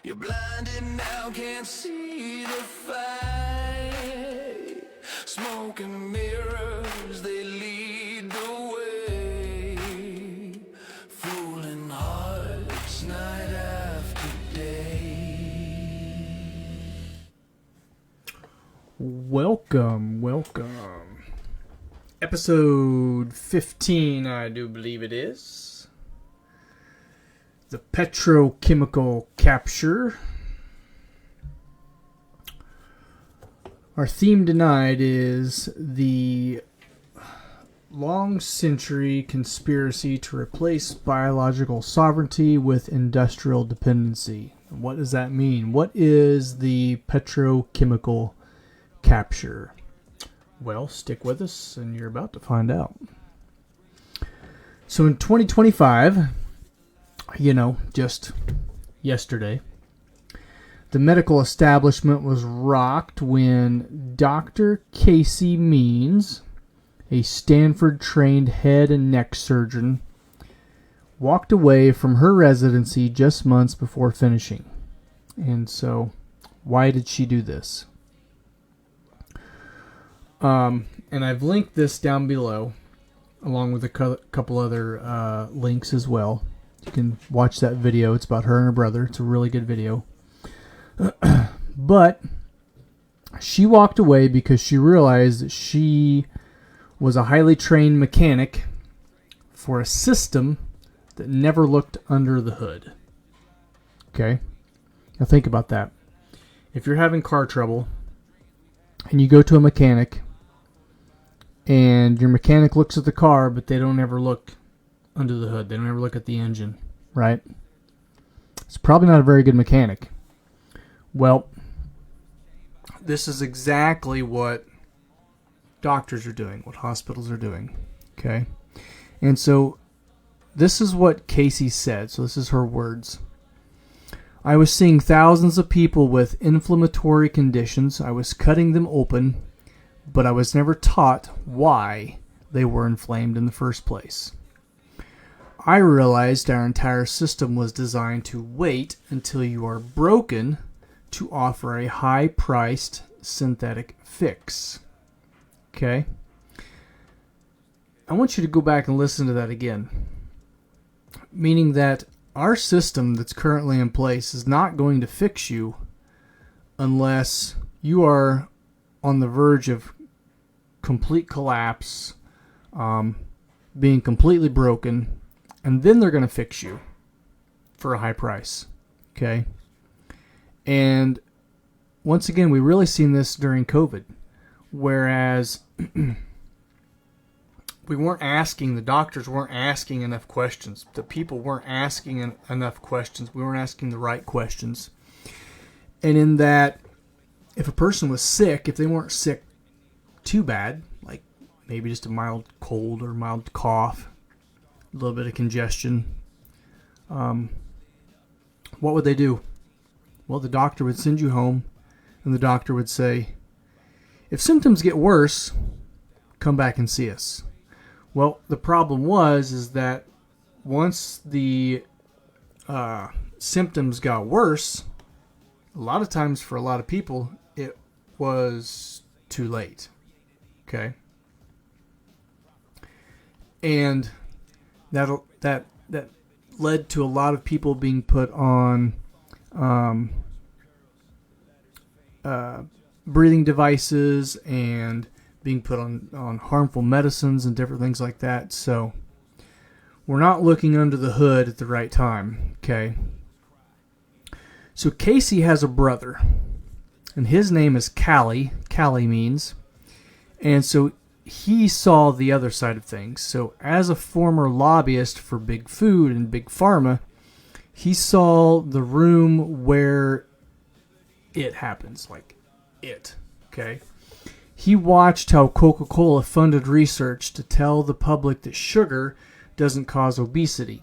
You're blinded now, can't see the fight. Smoke and mirrors, they lead the way. Fooling hearts night after day. Welcome. Episode 15, I do believe it is. The Petrochemical Capture. Our theme tonight is the long-century conspiracy to replace biological sovereignty with industrial dependency. What does that mean? What is the petrochemical capture? Well, stick with us and you're about to find out. So in 2025, just yesterday, the medical establishment was rocked when Dr. Casey Means, a Stanford-trained head and neck surgeon, walked away from her residency just months before finishing. And so, why did she do this? And I've linked this down below, along with a couple other links as well. You can watch that video. It's about her and her brother. It's a really good video. But she walked away because she realized that she was a highly trained mechanic for a system that never looked under the hood. Okay? Now think about that. If you're having car trouble and you go to a mechanic and your mechanic looks at the car, but they don't ever look under the hood. They don't ever look at the engine, right? It's probably not a very good mechanic. Well, this is exactly what doctors are doing, what hospitals are doing, okay? And so this is what Casey said. So this is her words. I was seeing thousands of people with inflammatory conditions. I was cutting them open, but I was never taught why they were inflamed in the first place. I realized our entire system was designed to wait until you are broken to offer a high-priced synthetic fix. Okay? I want you to go back and listen to that again. Meaning that our system that's currently in place is not going to fix you unless you are on the verge of complete collapse, being completely broken, and then they're going to fix you for a high price. Okay? And once again, we really seen this during COVID, whereas the doctors weren't asking enough questions. The people weren't asking enough questions. We weren't asking the right questions. And in that, if a person was sick, if they weren't sick too bad, like maybe just a mild cold or mild cough, a little bit of congestion, what would they do? Well, the doctor would send you home, and the doctor would say, if symptoms get worse, come back and see us. Well, the problem is that once the symptoms got worse, a lot of times for a lot of people, it was too late. Okay? And that led to a lot of people being put on breathing devices and being put on harmful medicines and different things like that. So we're not looking under the hood at the right time. Okay. So Casey has a brother, and his name is Callie. Callie Means. And so he saw the other side of things. So as a former lobbyist for big food and big pharma, he saw the room where it happens, like it, okay? He watched how Coca-Cola funded research to tell the public that sugar doesn't cause obesity,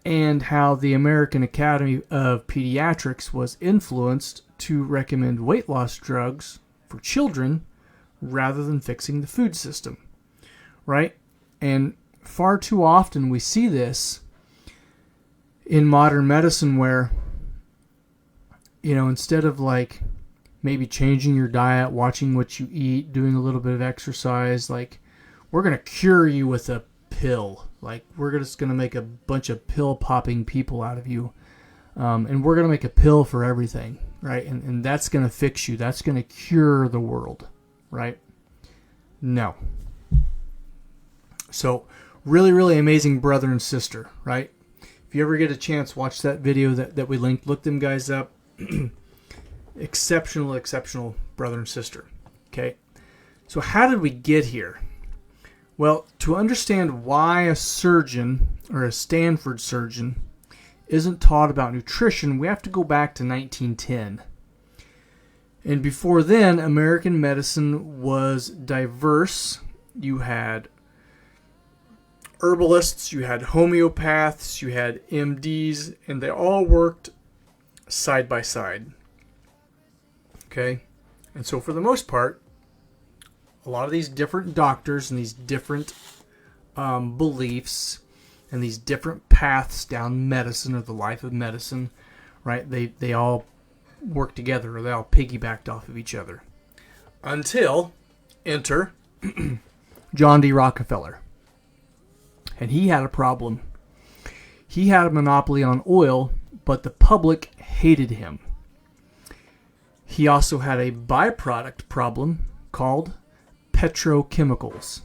and how the American Academy of Pediatrics was influenced to recommend weight loss drugs for children rather than fixing the food system, right? And far too often we see this in modern medicine where instead of like maybe changing your diet, watching what you eat, doing a little bit of exercise, like we're going to cure you with a pill. Like we're just going to make a bunch of pill popping people out of you. And we're going to make a pill for everything, right? And that's going to fix you. That's going to cure the world, right? No. So really, really amazing brother and sister, right? If you ever get a chance, watch that video that we linked. Look them guys up. Exceptional brother and sister. Okay. So how did we get here? Well, to understand why a surgeon or a Stanford surgeon isn't taught about nutrition, we have to go back to 1910. And before then, American medicine was diverse. You had herbalists, you had homeopaths, you had MDs, and they all worked side by side. Okay? And so for the most part, a lot of these different doctors and these different beliefs and these different paths down medicine or the life of medicine, right? They all work together, or they all piggybacked off of each other. Until enter John D. Rockefeller. And he had a problem. He had a monopoly on oil, but the public hated him. He also had a byproduct problem called petrochemicals.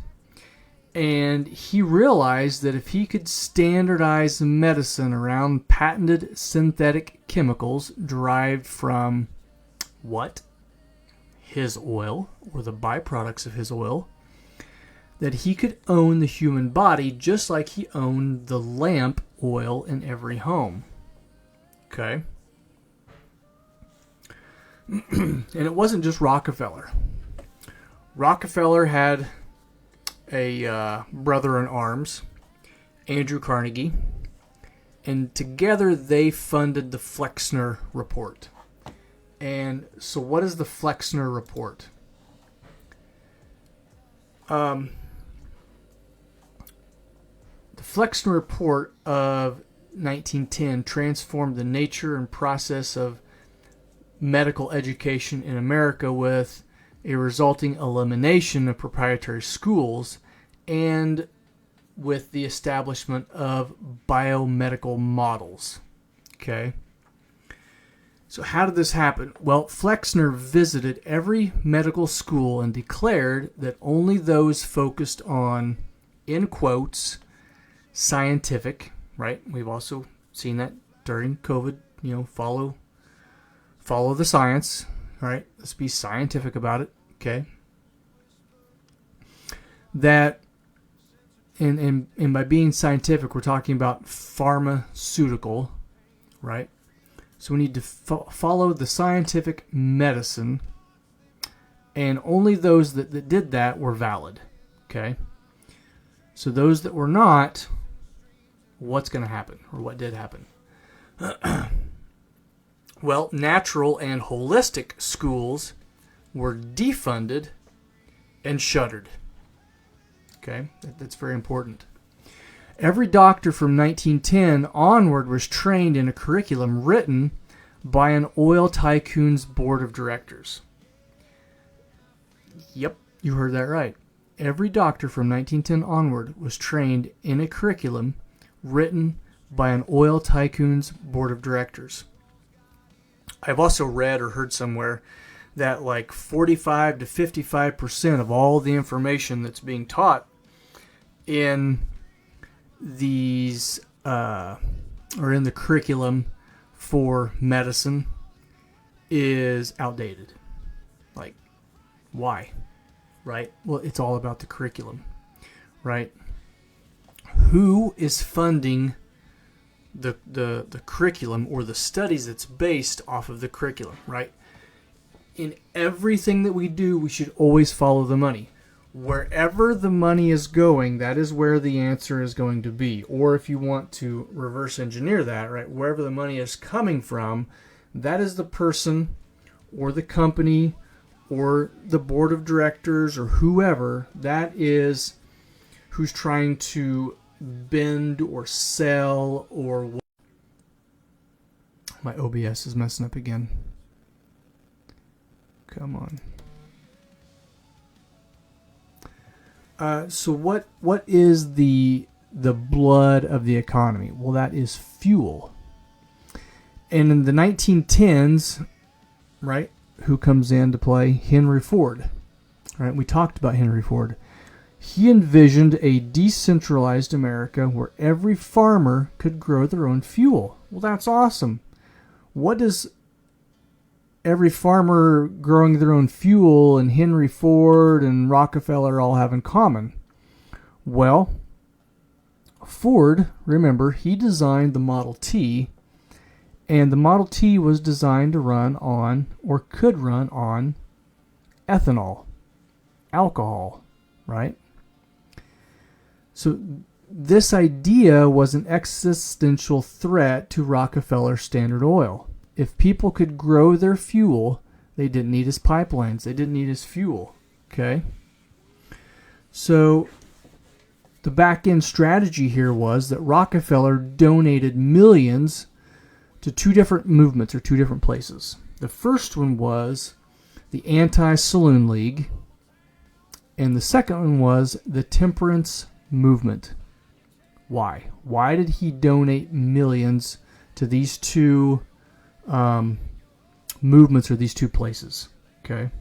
And he realized that if he could standardize medicine around patented synthetic chemicals derived from what? His oil, or the byproducts of his oil, that he could own the human body just like he owned the lamp oil in every home. Okay? And it wasn't just Rockefeller. Rockefeller had a brother in arms, Andrew Carnegie, and together they funded the Flexner Report. And so what is the Flexner Report? The Flexner Report of 1910 transformed the nature and process of medical education in America with a resulting elimination of proprietary schools and with the establishment of biomedical models. Okay? So how did this happen? Well, Flexner visited every medical school and declared that only those focused on, in quotes, scientific, right? We've also seen that during COVID, follow the science, right? Let's be scientific about it, okay? That, and by being scientific, we're talking about pharmaceutical, right? So we need to follow the scientific medicine, and only those that did that were valid, okay? So those that were not, what's going to happen, or what did happen? Well, natural and holistic schools were defunded and shuttered. Okay, that's very important. Every doctor from 1910 onward was trained in a curriculum written by an oil tycoon's board of directors. Yep, you heard that right. Every doctor from 1910 onward was trained in a curriculum written by an oil tycoon's board of directors. I've also read or heard somewhere that like 45 to 55% of all the information that's being taught in these or in the curriculum for medicine is outdated. Like, why? Right? Well, it's all about the curriculum, right? Who is funding the curriculum or the studies that's based off of the curriculum, right? In everything that we do, we should always follow the money. Wherever the money is going, that is where the answer is going to be. Or if you want to reverse engineer that, right, wherever the money is coming from, that is the person or the company or the board of directors or whoever that is who's trying to bend or sell or... My OBS is messing up again. So what is the blood of the economy? Well, that is fuel. And in the 1910s, right, who comes into play? Henry Ford. Right, we talked about Henry Ford. He envisioned a decentralized America where every farmer could grow their own fuel. Well, that's awesome. What does every farmer growing their own fuel and Henry Ford and Rockefeller all have in common? Well, Ford, remember, he designed the Model T, and the Model T was designed to run on, or could run on, ethanol, alcohol, right? So this idea was an existential threat to Rockefeller Standard Oil. If people could grow their fuel, they didn't need his pipelines. They didn't need his fuel. Okay? So the back-end strategy here was that Rockefeller donated millions to two different movements or two different places. The first one was the Anti-Saloon League, and the second one was the Temperance Movement. Why? Why did he donate millions to these two movements or these two places? Okay.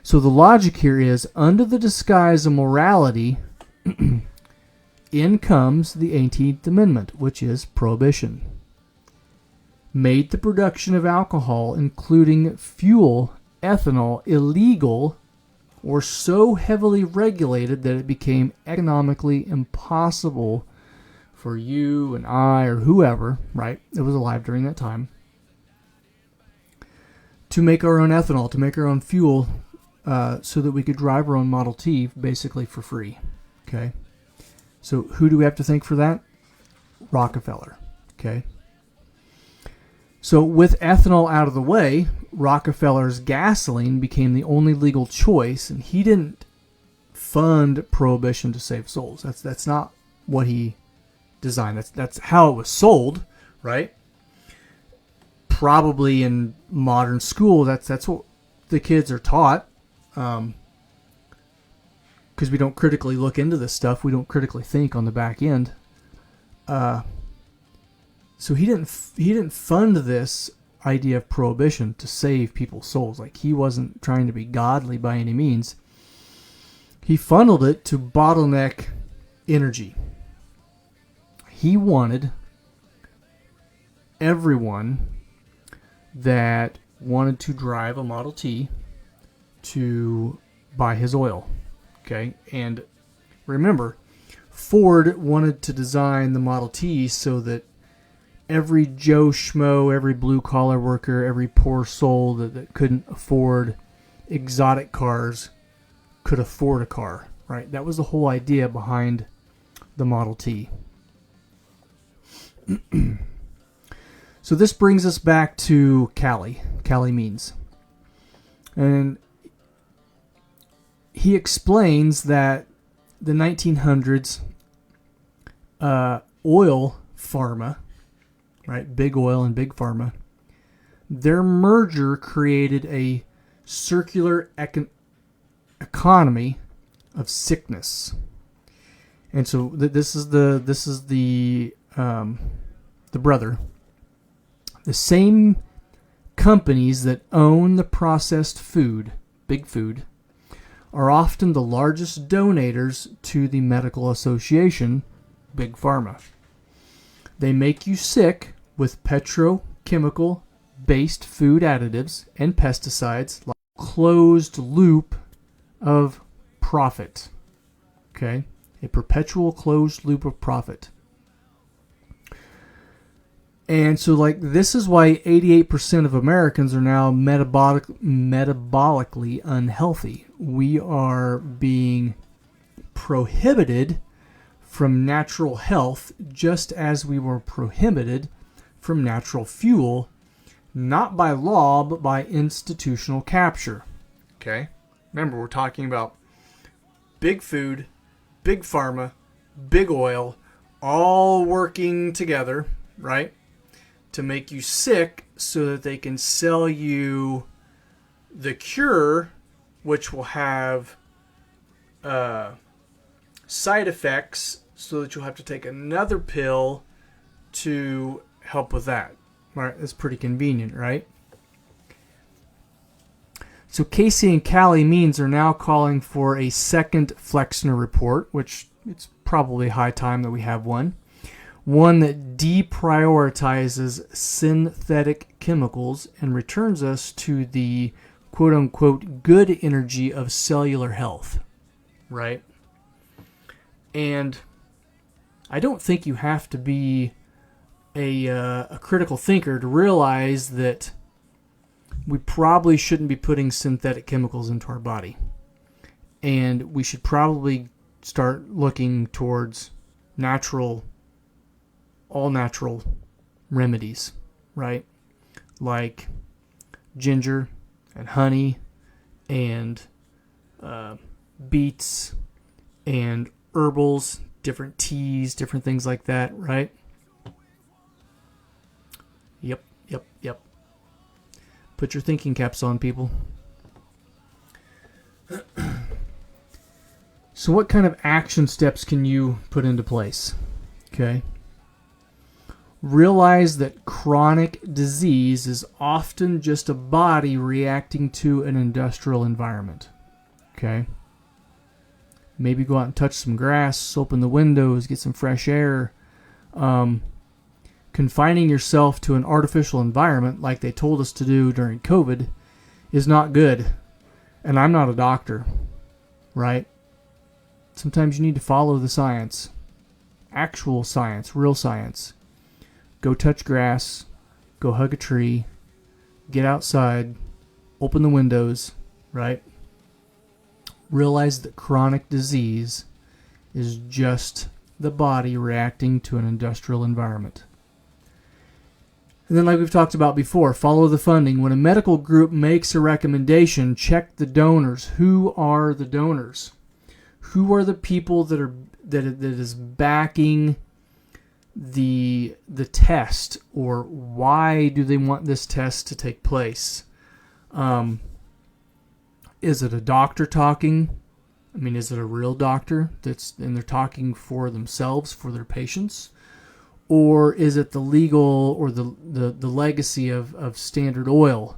So the logic here is, under the disguise of morality, in comes the 18th Amendment, which is prohibition. Made the production of alcohol, including fuel, ethanol, illegal, or so heavily regulated that it became economically impossible for you and I or whoever, right, that was alive during that time, to make our own ethanol, to make our own fuel, so that we could drive our own Model T basically for free. Okay? So who do we have to thank for that? Rockefeller. Okay? So with ethanol out of the way, Rockefeller's gasoline became the only legal choice, and he didn't fund prohibition to save souls. That's not what he designed. That's how it was sold, right? Probably in modern school, that's what the kids are taught, because we don't critically look into this stuff. We don't critically think on the back end. So he didn't fund this idea of prohibition to save people's souls. Like, he wasn't trying to be godly by any means. He funneled it to bottleneck energy. He wanted everyone that wanted to drive a Model T to buy his oil. Okay? And remember, Ford wanted to design the Model T so that every Joe Schmo, every blue-collar worker, every poor soul that couldn't afford exotic cars could afford a car, right? That was the whole idea behind the Model T. So this brings us back to Cali Means. And he explains that the 1900s oil pharma, right, big oil and big pharma, their merger created a circular economy of sickness. And so this is the brother. The same companies that own the processed food, big food, are often the largest donators to the medical association, Big Pharma. They make you sick with petrochemical-based food additives and pesticides, like closed loop of profit. Okay? A perpetual closed loop of profit. And so, like, this is why 88% of Americans are now metabolically unhealthy. We are being prohibited from natural health, just as we were prohibited from natural fuel, not by law, but by institutional capture. Okay? Remember, we're talking about big food, big pharma, big oil, all working together, right? To make you sick so that they can sell you the cure, which will have side effects so that you'll have to take another pill to help with that. Right? That's pretty convenient, right? So Casey and Callie Means are now calling for a second Flexner report, which it's probably high time that we have one. One that deprioritizes synthetic chemicals and returns us to the quote-unquote good energy of cellular health, right? And I don't think you have to be a critical thinker to realize that we probably shouldn't be putting synthetic chemicals into our body. And we should probably start looking towards all natural remedies, right? Like ginger and honey and beets and herbals, different teas, different things like that, right? Yep. Put your thinking caps on, people. So what kind of action steps can you put into place? Okay. Realize that chronic disease is often just a body reacting to an industrial environment. Okay. Maybe go out and touch some grass, open the windows, get some fresh air. Confining yourself to an artificial environment like they told us to do during COVID is not good. And I'm not a doctor, right? Sometimes you need to follow the science. Actual science, real science. Go touch grass, go hug a tree, get outside, open the windows, right? Realize that chronic disease is just the body reacting to an industrial environment. And then, like we've talked about before, follow the funding. When a medical group makes a recommendation, check the donors. Who are the donors? Who are the people that is backing the test, or why do they want this test to take place? Is it a doctor talking? I mean, is it a real doctor and they're talking for themselves, for their patients? Or is it the legal or the legacy of Standard Oil,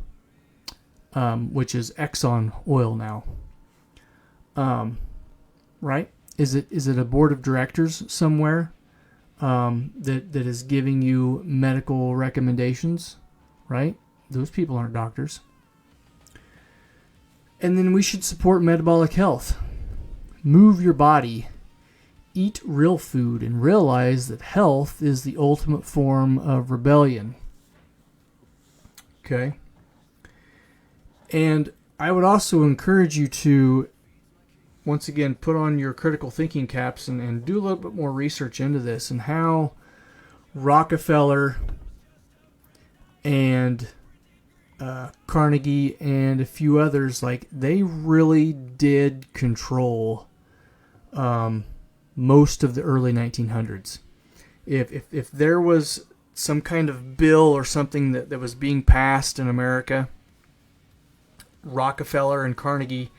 which is Exxon Oil now? Right? Is it a board of directors somewhere that is giving you medical recommendations? Right? Those people aren't doctors. And then we should support metabolic health. Move your body. Eat real food and realize that health is the ultimate form of rebellion. Okay? And I would also encourage you to, once again, put on your critical thinking caps and do a little bit more research into this and how Rockefeller and Carnegie and a few others, like, they really did control most of the early 1900s. If there was some kind of bill or something that was being passed in America, Rockefeller and Carnegie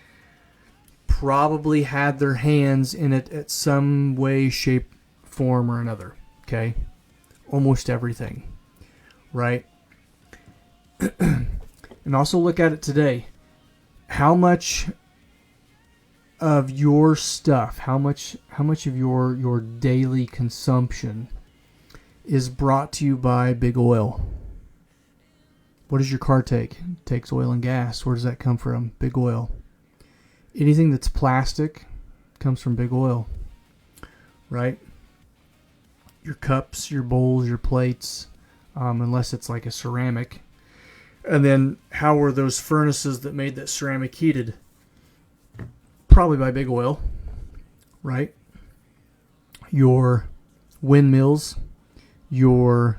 probably had their hands in it at some way, shape, form, or another. Okay? Almost everything. Right? And also look at it today. How much of your stuff, how much of your daily consumption is brought to you by big oil? What does your car take? It takes oil and gas. Where does that come from? Big oil. Anything that's plastic comes from big oil. Right? Your cups, your bowls, your plates, unless it's like a ceramic. And then how were those furnaces that made that ceramic heated? Probably by big oil, right? Your windmills, your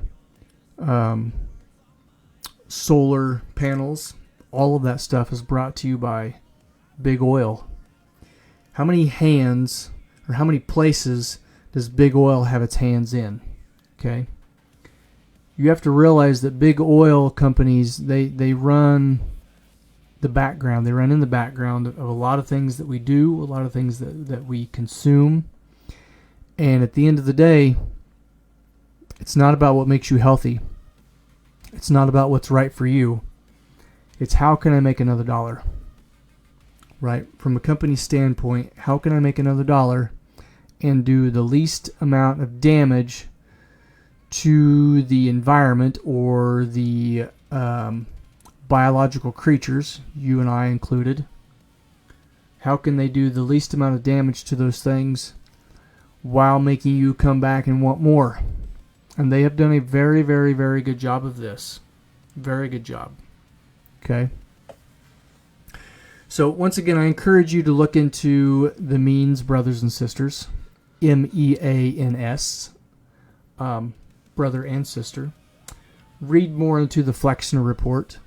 solar panels, all of that stuff is brought to you by big oil. How many hands or how many places does big oil have its hands in? Okay. You have to realize that big oil companies, they run the background. They run in the background of a lot of things that we do, a lot of things that we consume. And at the end of the day, it's not about what makes you healthy. It's not about what's right for you. It's how can I make another dollar? Right? From a company standpoint, how can I make another dollar and do the least amount of damage to the environment or the biological creatures, you and I included? How can they do the least amount of damage to those things while making you come back and want more? And they have done a very, very, very good job of this. Very good job. Okay. So once again, I encourage you to look into the Means Brothers and Sisters, MEANS, brother and sister. Read more into the Flexner Report.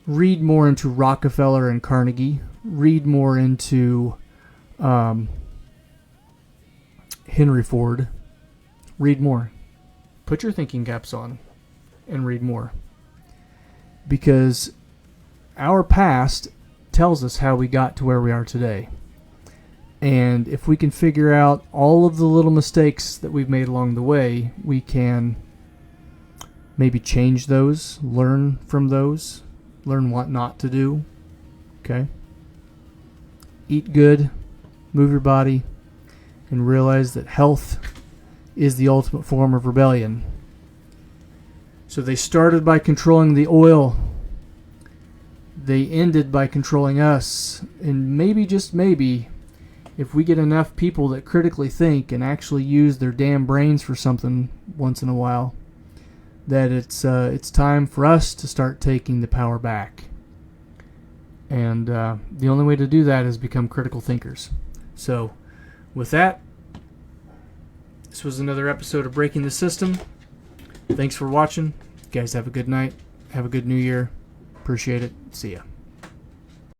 Read more into Rockefeller and Carnegie. Read more into Henry Ford. Read more. Put your thinking caps on and read more. Because our past tells us how we got to where we are today. And if we can figure out all of the little mistakes that we've made along the way, we can maybe change those, learn from those, learn what not to do. Okay? Eat good, move your body, and realize that health is the ultimate form of rebellion. So they started by controlling the oil. They ended by controlling us. And maybe, just maybe, if we get enough people that critically think and actually use their damn brains for something once in a while, that it's time for us to start taking the power back. And the only way to do that is become critical thinkers. So, with that, this was another episode of Breaking the System. Thanks for watching. You guys have a good night. Have a good new year. Appreciate it. See ya.